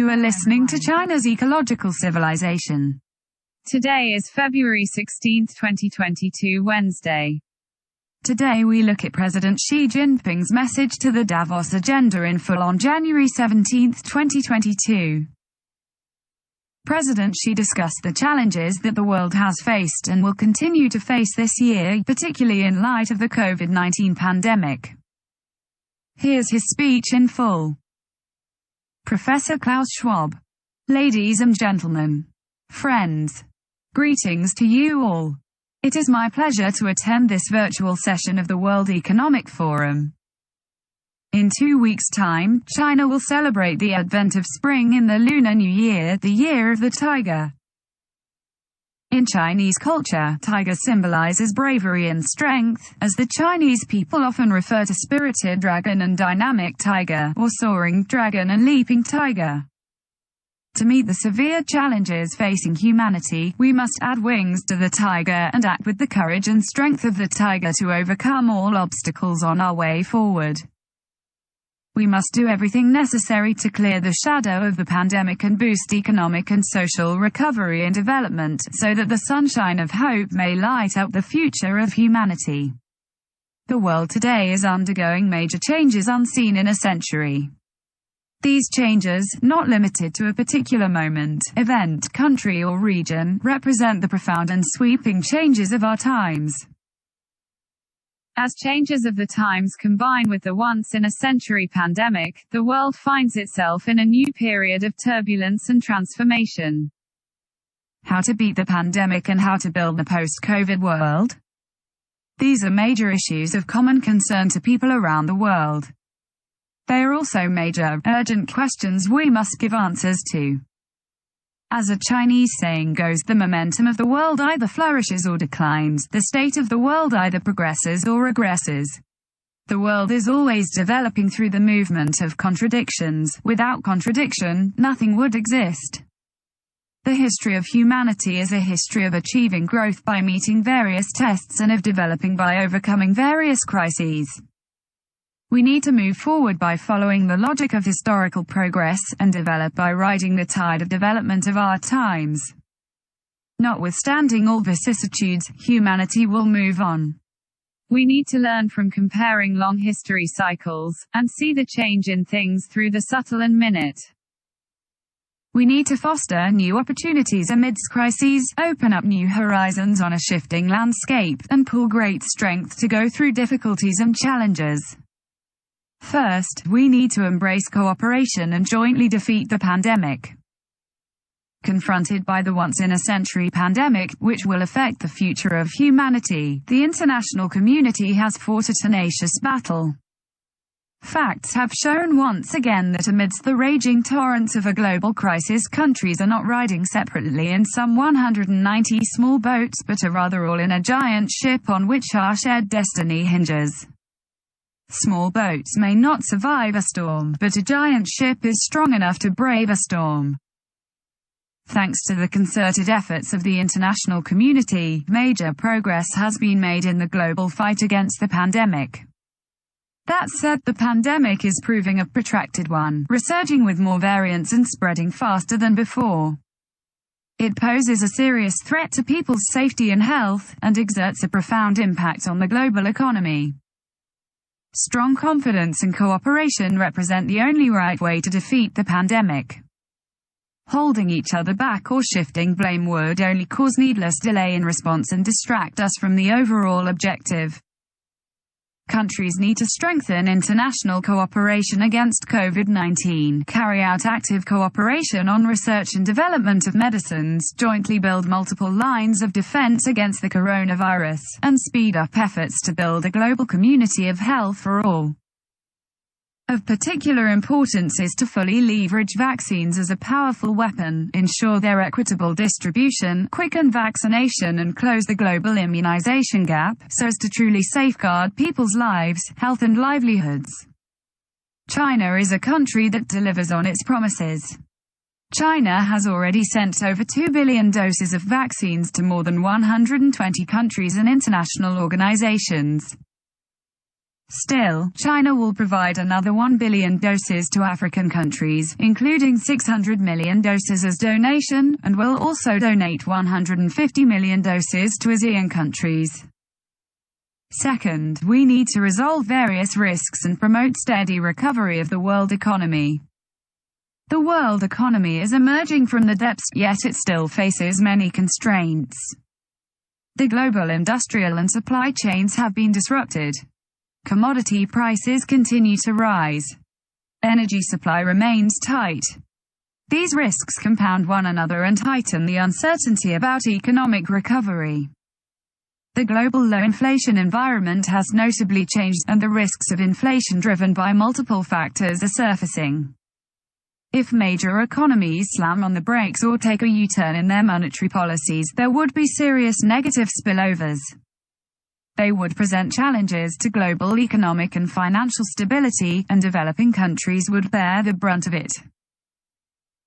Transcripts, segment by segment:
You are listening to China's Ecological Civilization. Today is February 16, 2022, Wednesday. Today we look at President Xi Jinping's message to the Davos Agenda in full on January 17, 2022. President Xi discussed the challenges that the world has faced and will continue to face this year, particularly in light of the COVID-19 pandemic. Here's his speech in full. Professor Klaus Schwab. Ladies and gentlemen. Friends. Greetings to you all. It is my pleasure to attend this virtual session of the World Economic Forum. In 2 weeks' time, China will celebrate the advent of spring in the Lunar New Year, the Year of the Tiger. In Chinese culture, tiger symbolizes bravery and strength, as the Chinese people often refer to spirited dragon and dynamic tiger, or soaring dragon and leaping tiger. To meet the severe challenges facing humanity, we must add wings to the tiger and act with the courage and strength of the tiger to overcome all obstacles on our way forward. We must do everything necessary to clear the shadow of the pandemic and boost economic and social recovery and development, so that the sunshine of hope may light up the future of humanity. The world today is undergoing major changes unseen in a century. These changes, not limited to a particular moment, event, country or region, represent the profound and sweeping changes of our times. As changes of the times combine with the once-in-a-century pandemic, the world finds itself in a new period of turbulence and transformation. How to beat the pandemic and how to build the post-COVID world? These are major issues of common concern to people around the world. They are also major, urgent questions we must give answers to. As a Chinese saying goes, the momentum of the world either flourishes or declines, the state of the world either progresses or regresses. The world is always developing through the movement of contradictions. Without contradiction, nothing would exist. The history of humanity is a history of achieving growth by meeting various tests and of developing by overcoming various crises. We need to move forward by following the logic of historical progress, and develop by riding the tide of development of our times. Notwithstanding all vicissitudes, humanity will move on. We need to learn from comparing long history cycles, and see the change in things through the subtle and minute. We need to foster new opportunities amidst crises, open up new horizons on a shifting landscape, and pull great strength to go through difficulties and challenges. First, we need to embrace cooperation and jointly defeat the pandemic. Confronted by the once-in-a-century pandemic, which will affect the future of humanity, the international community has fought a tenacious battle. Facts have shown once again that amidst the raging torrents of a global crisis, countries are not riding separately in some 190 small boats, but are rather all in a giant ship on which our shared destiny hinges. Small boats may not survive a storm, but a giant ship is strong enough to brave a storm. Thanks to the concerted efforts of the international community, major progress has been made in the global fight against the pandemic. That said, the pandemic is proving a protracted one, resurging with more variants and spreading faster than before. It poses a serious threat to people's safety and health, and exerts a profound impact on the global economy. Strong confidence and cooperation represent the only right way to defeat the pandemic. Holding each other back or shifting blame would only cause needless delay in response and distract us from the overall objective. Countries need to strengthen international cooperation against COVID-19, carry out active cooperation on research and development of medicines, jointly build multiple lines of defense against the coronavirus, and speed up efforts to build a global community of health for all. Of particular importance is to fully leverage vaccines as a powerful weapon, ensure their equitable distribution, quicken vaccination and close the global immunization gap, so as to truly safeguard people's lives, health and livelihoods. China is a country that delivers on its promises. China has already sent over 2 billion doses of vaccines to more than 120 countries and international organizations. Still, China will provide another 1 billion doses to African countries, including 600 million doses as donation, and will also donate 150 million doses to ASEAN countries. Second, we need to resolve various risks and promote steady recovery of the world economy. The world economy is emerging from the depths, yet it still faces many constraints. The global industrial and supply chains have been disrupted. Commodity prices continue to rise. Energy supply remains tight. These risks compound one another and heighten the uncertainty about economic recovery. The global low inflation environment has notably changed, and the risks of inflation driven by multiple factors are surfacing. If major economies slam on the brakes or take a U-turn in their monetary policies, there would be serious negative spillovers. They would present challenges to global economic and financial stability, and developing countries would bear the brunt of it.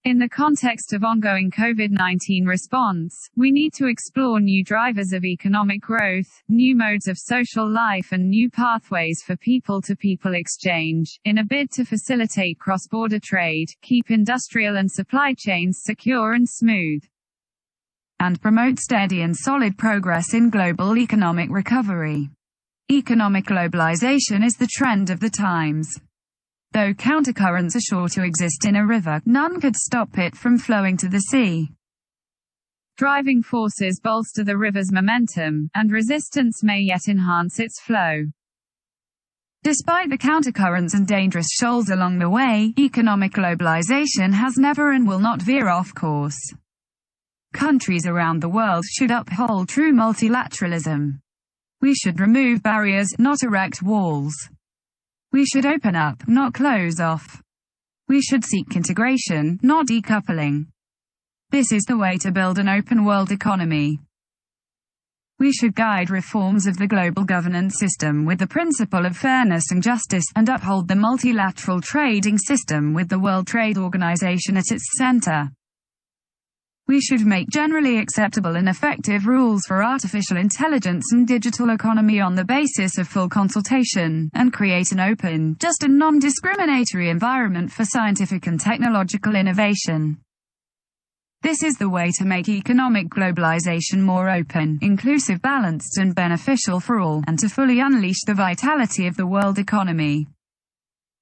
In the context of ongoing COVID-19 response, we need to explore new drivers of economic growth, new modes of social life and new pathways for people-to-people exchange, in a bid to facilitate cross-border trade, keep industrial and supply chains secure and smooth, and promote steady and solid progress in global economic recovery. Economic globalization is the trend of the times. Though countercurrents are sure to exist in a river, none could stop it from flowing to the sea. Driving forces bolster the river's momentum, and resistance may yet enhance its flow. Despite the countercurrents and dangerous shoals along the way, economic globalization has never and will not veer off course. Countries around the world should uphold true multilateralism. We should remove barriers, not erect walls. We should open up, not close off. We should seek integration, not decoupling. This is the way to build an open world economy. We should guide reforms of the global governance system with the principle of fairness and justice, and uphold the multilateral trading system with the World Trade Organization at its center. We should make generally acceptable and effective rules for artificial intelligence and digital economy on the basis of full consultation, and create an open, just and non-discriminatory environment for scientific and technological innovation. This is the way to make economic globalization more open, inclusive, balanced and beneficial for all, and to fully unleash the vitality of the world economy.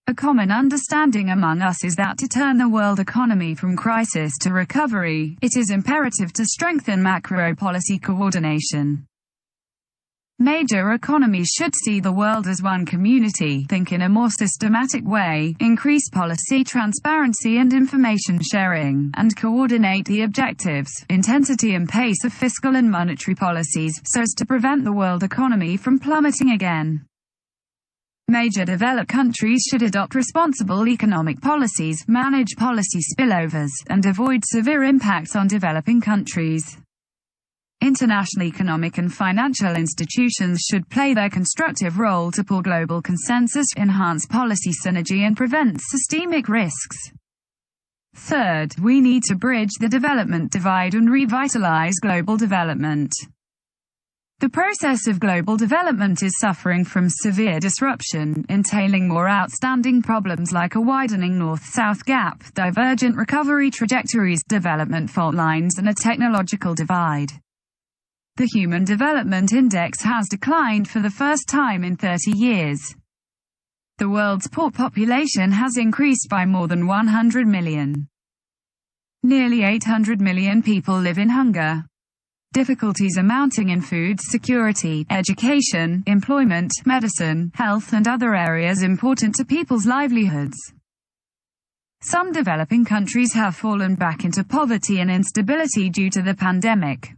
A common understanding among us is that to turn the world economy from crisis to recovery, it is imperative to strengthen macro policy coordination. Major economies should see the world as one community, think in a more systematic way, increase policy transparency and information sharing, and coordinate the objectives, intensity and pace of fiscal and monetary policies, so as to prevent the world economy from plummeting again. Major developed countries should adopt responsible economic policies, manage policy spillovers, and avoid severe impacts on developing countries. International economic and financial institutions should play their constructive role to pull global consensus, enhance policy synergy and prevent systemic risks. Third, we need to bridge the development divide and revitalize global development. The process of global development is suffering from severe disruption, entailing more outstanding problems like a widening north-south gap, divergent recovery trajectories, development fault lines, and a technological divide. The Human Development Index has declined for the first time in 30 years. The world's poor population has increased by more than 100 million. Nearly 800 million people live in hunger. Difficulties are mounting in food security, education, employment, medicine, health and other areas important to people's livelihoods. Some developing countries have fallen back into poverty and instability due to the pandemic.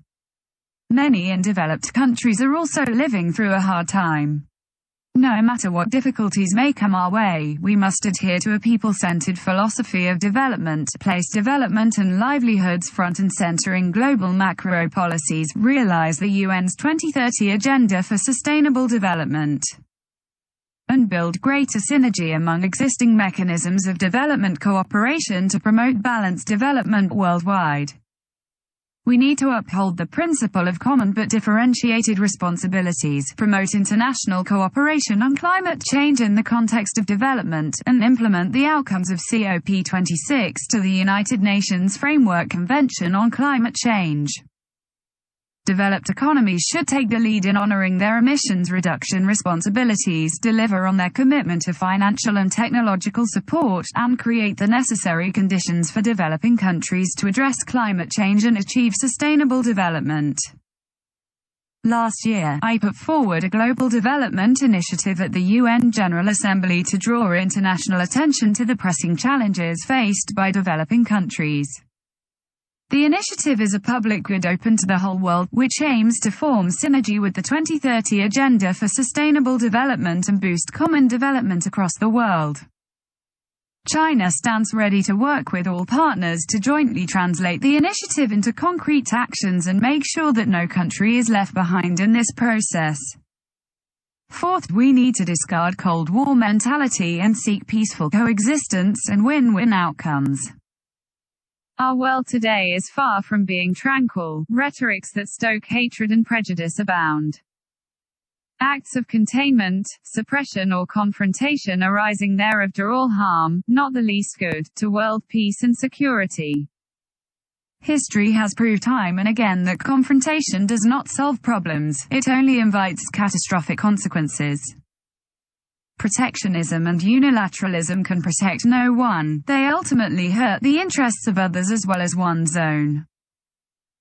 Many in developed countries are also living through a hard time. No matter what difficulties may come our way, we must adhere to a people-centered philosophy of development, place development and livelihoods front and center in global macro policies, realize the UN's 2030 Agenda for Sustainable Development, and build greater synergy among existing mechanisms of development cooperation to promote balanced development worldwide. We need to uphold the principle of common but differentiated responsibilities, promote international cooperation on climate change in the context of development, and implement the outcomes of COP26 to the United Nations Framework Convention on Climate Change. Developed economies should take the lead in honoring their emissions reduction responsibilities, deliver on their commitment to financial and technological support, and create the necessary conditions for developing countries to address climate change and achieve sustainable development. Last year, I put forward a global development initiative at the UN General Assembly to draw international attention to the pressing challenges faced by developing countries. The initiative is a public good open to the whole world, which aims to form synergy with the 2030 Agenda for Sustainable Development and boost common development across the world. China stands ready to work with all partners to jointly translate the initiative into concrete actions and make sure that no country is left behind in this process. Fourth, we need to discard Cold War mentality and seek peaceful coexistence and win-win outcomes. Our world today is far from being tranquil. Rhetorics that stoke hatred and prejudice abound. Acts of containment, suppression or confrontation arising thereof do all harm, not the least good, to world peace and security. History has proved time and again that confrontation does not solve problems, it only invites catastrophic consequences. Protectionism and unilateralism can protect no one, they ultimately hurt the interests of others as well as one's own.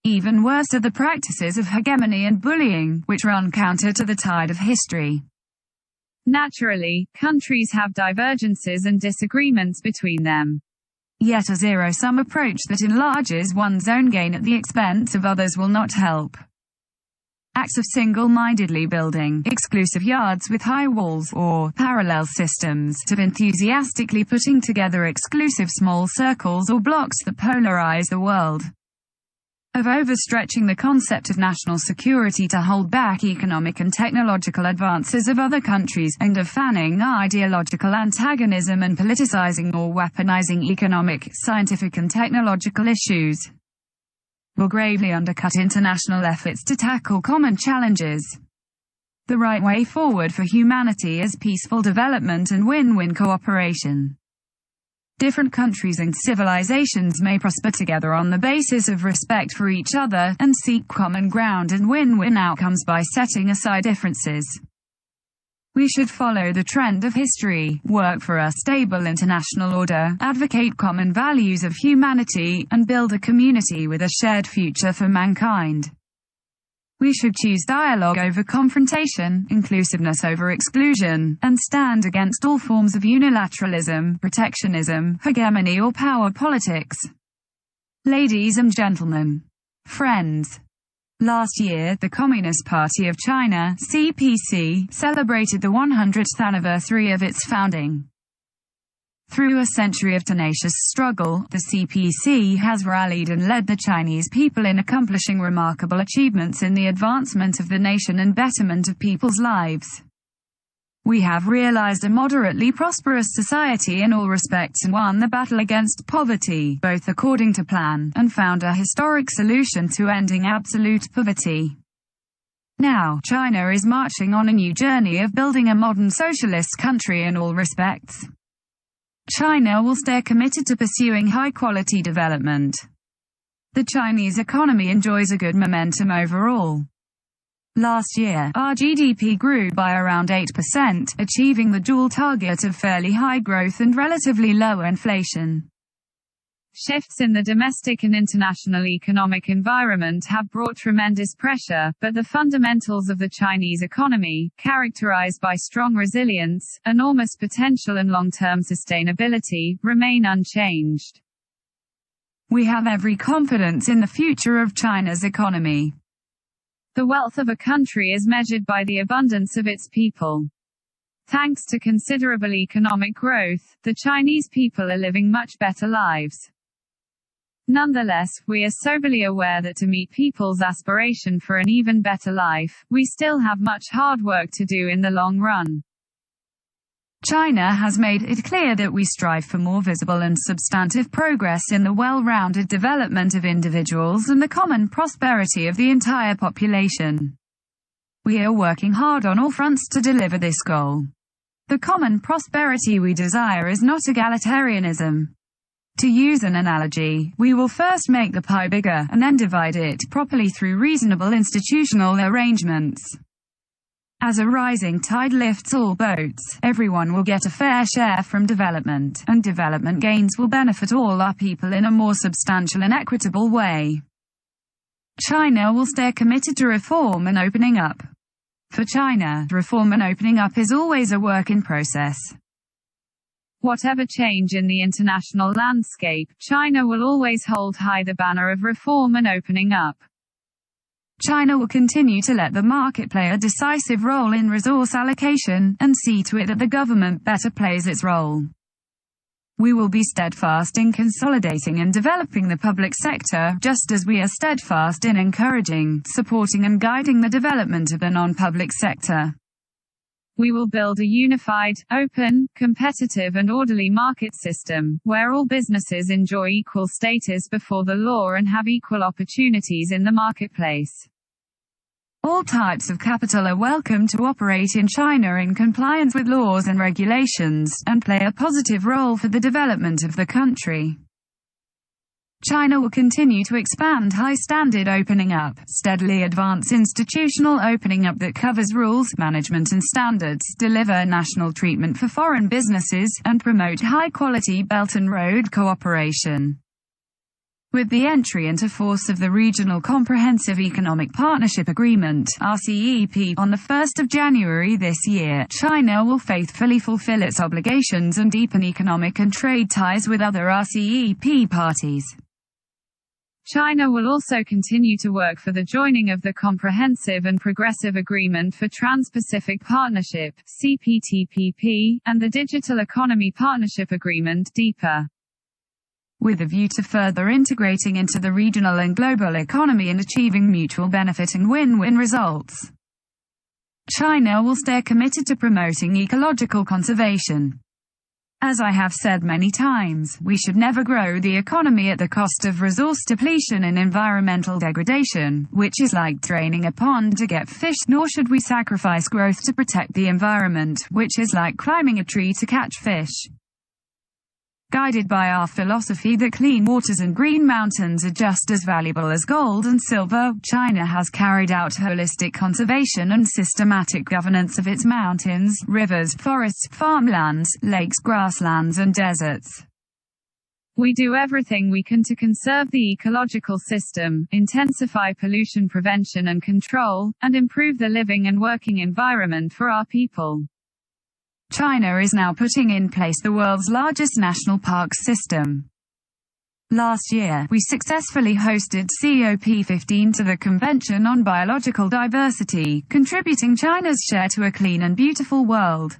Even worse are the practices of hegemony and bullying, which run counter to the tide of history. Naturally, countries have divergences and disagreements between them. Yet a zero-sum approach that enlarges one's own gain at the expense of others will not help. Acts of single-mindedly building exclusive yards with high walls, or parallel systems, of enthusiastically putting together exclusive small circles or blocks that polarize the world. Of overstretching the concept of national security to hold back economic and technological advances of other countries, and of fanning ideological antagonism and politicizing or weaponizing economic, scientific and technological issues, will gravely undercut international efforts to tackle common challenges. The right way forward for humanity is peaceful development and win-win cooperation. Different countries and civilizations may prosper together on the basis of respect for each other, and seek common ground and win-win outcomes by setting aside differences. We should follow the trend of history, work for a stable international order, advocate common values of humanity, and build a community with a shared future for mankind. We should choose dialogue over confrontation, inclusiveness over exclusion, and stand against all forms of unilateralism, protectionism, hegemony or power politics. Ladies and gentlemen, friends, last year, the Communist Party of China, CPC, celebrated the 100th anniversary of its founding. Through a century of tenacious struggle, the CPC has rallied and led the Chinese people in accomplishing remarkable achievements in the advancement of the nation and betterment of people's lives. We have realized a moderately prosperous society in all respects and won the battle against poverty, both according to plan, and found a historic solution to ending absolute poverty. Now, China is marching on a new journey of building a modern socialist country in all respects. China will stay committed to pursuing high-quality development. The Chinese economy enjoys a good momentum overall. Last year, our GDP grew by around 8%, achieving the dual target of fairly high growth and relatively low inflation. Shifts in the domestic and international economic environment have brought tremendous pressure, but the fundamentals of the Chinese economy, characterized by strong resilience, enormous potential and long-term sustainability, remain unchanged. We have every confidence in the future of China's economy. The wealth of a country is measured by the abundance of its people. Thanks to considerable economic growth, the Chinese people are living much better lives. Nonetheless, we are soberly aware that to meet people's aspiration for an even better life, we still have much hard work to do in the long run. China has made it clear that we strive for more visible and substantive progress in the well-rounded development of individuals and the common prosperity of the entire population. We are working hard on all fronts to deliver this goal. The common prosperity we desire is not egalitarianism. To use an analogy, we will first make the pie bigger, and then divide it properly through reasonable institutional arrangements. As a rising tide lifts all boats, everyone will get a fair share from development, and development gains will benefit all our people in a more substantial and equitable way. China will stay committed to reform and opening up. For China, reform and opening up is always a work in process. Whatever change in the international landscape, China will always hold high the banner of reform and opening up. China will continue to let the market play a decisive role in resource allocation, and see to it that the government better plays its role. We will be steadfast in consolidating and developing the public sector, just as we are steadfast in encouraging, supporting and guiding the development of the non-public sector. We will build a unified, open, competitive and orderly market system, where all businesses enjoy equal status before the law and have equal opportunities in the marketplace. All types of capital are welcome to operate in China in compliance with laws and regulations, and play a positive role for the development of the country. China will continue to expand high-standard opening up, steadily advance institutional opening up that covers rules, management and standards, deliver national treatment for foreign businesses, and promote high-quality Belt and Road cooperation. With the entry into force of the Regional Comprehensive Economic Partnership Agreement (RCEP) on the 1st of January this year, China will faithfully fulfill its obligations and deepen economic and trade ties with other RCEP parties. China will also continue to work for the joining of the Comprehensive and Progressive Agreement for Trans-Pacific Partnership (CPTPP) and the Digital Economy Partnership Agreement (DEPA), with a view to further integrating into the regional and global economy and achieving mutual benefit and win-win results. China will stay committed to promoting ecological conservation. As I have said many times, we should never grow the economy at the cost of resource depletion and environmental degradation, which is like draining a pond to get fish, nor should we sacrifice growth to protect the environment, which is like climbing a tree to catch fish. Guided by our philosophy that clean waters and green mountains are just as valuable as gold and silver, China has carried out holistic conservation and systematic governance of its mountains, rivers, forests, farmlands, lakes, grasslands and deserts. We do everything we can to conserve the ecological system, intensify pollution prevention and control, and improve the living and working environment for our people. China is now putting in place the world's largest national parks system. Last year, we successfully hosted COP15 to the Convention on Biological Diversity, contributing China's share to a clean and beautiful world.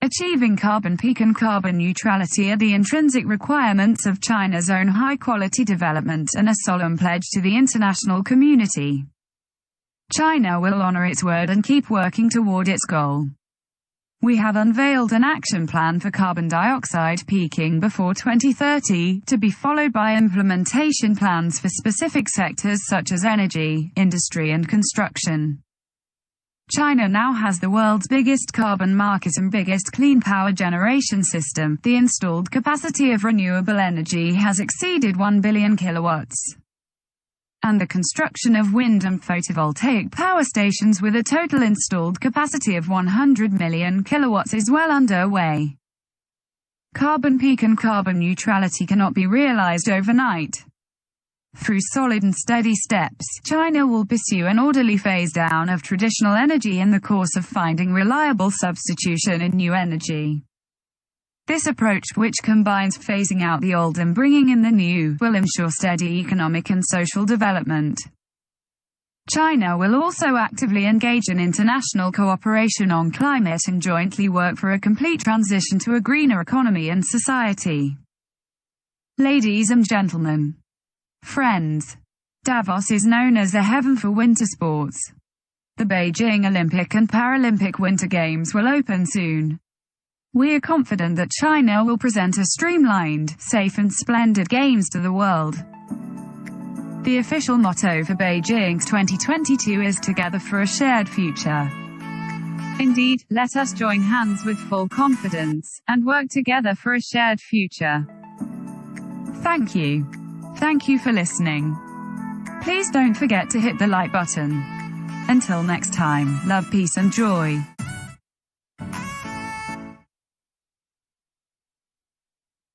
Achieving carbon peak and carbon neutrality are the intrinsic requirements of China's own high-quality development and a solemn pledge to the international community. China will honor its word and keep working toward its goal. We have unveiled an action plan for carbon dioxide peaking before 2030, to be followed by implementation plans for specific sectors such as energy, industry and construction. China now has the world's biggest carbon market and biggest clean power generation system. The installed capacity of renewable energy has exceeded 1 billion kilowatts. And the construction of wind and photovoltaic power stations with a total installed capacity of 100 million kilowatts is well underway. Carbon peak and carbon neutrality cannot be realized overnight. Through solid and steady steps, China will pursue an orderly phase down of traditional energy in the course of finding reliable substitution in new energy. This approach, which combines phasing out the old and bringing in the new, will ensure steady economic and social development. China will also actively engage in international cooperation on climate and jointly work for a complete transition to a greener economy and society. Ladies and gentlemen, friends, Davos is known as a heaven for winter sports. The Beijing Olympic and Paralympic Winter Games will open soon. We are confident that China will present a streamlined, safe and splendid games to the world. The official motto for Beijing's 2022 is Together for a Shared Future. Indeed, let us join hands with full confidence, and work together for a shared future. Thank you. Thank you for listening. Please don't forget to hit the like button. Until next time, love, peace and joy.